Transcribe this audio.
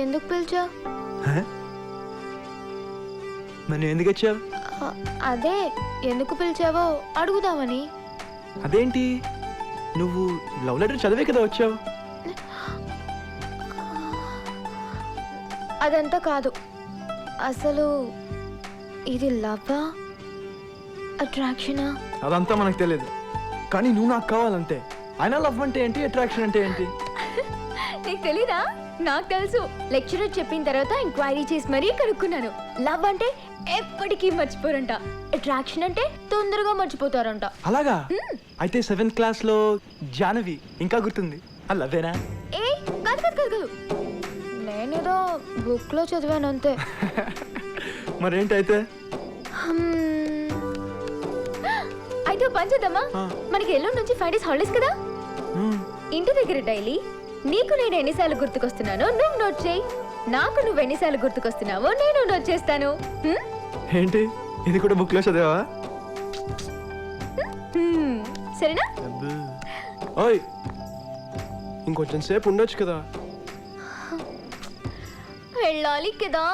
ఎందుకు పిలిచావు? మరి ఎందుకు వచ్చావు? అదే ఎందుకు పిలిచావో అడుగుదామని. అదేంటి, నువ్వు లవ్ లెటర్ చదివే కదా వచ్చావు? అదంతా కాదు. అసలు ఇది లవ్వా అట్రాక్షనా? అదంతా మనకు తెలియదు, కానీ నువ్వు నాకు కావాలంతే. అయినా లవ్ అంటే ఏంటి, అట్రాక్షన్ అంటే ఏంటి? నీకు తెలీదా? నాకు తెలుసు. లెక్చరర్ చెప్పిన తర్వాత ఎంక్వైరీ చేసి మరీ కనుక్కున్నాను. లవ్ అంటే ఎప్పటికీ మర్చిపోరంట, అట్రాక్షన్ అంటే తొందరగా మర్చిపోతారంట. అలాగా? అయితే 7th క్లాస్ లో జానవి ఇంకా గుర్తుంది, ఆ లవ్వేనా? ఏ కాదు కాదు కాదు కాదు, నేనేదో బుక్ లో చదివాను అంతే. మరేంటి అయితే? అయితే పని చేద్దామా? మనకి ఎల్లుండి నుంచి 5 days హాలిడేస్ కదా. ఇంటి దగ్గర డైలీ నీకు నేను ఎన్నిసార్లు గుర్తుకొస్తున్నానో నువ్వు నోట్ చేయి, నాకు నువ్వు ఎన్నిసార్లు గుర్తుకొస్తున్నావో నేను నోట్ చేస్తాను. ఏంటి, ఇది కూడా బుక్ లో చదివావా? సరేనా? ఓయ్, ఇంకొంచెం సేపు ఉండొచ్చు కదా. వెళ్ళాలి కదా.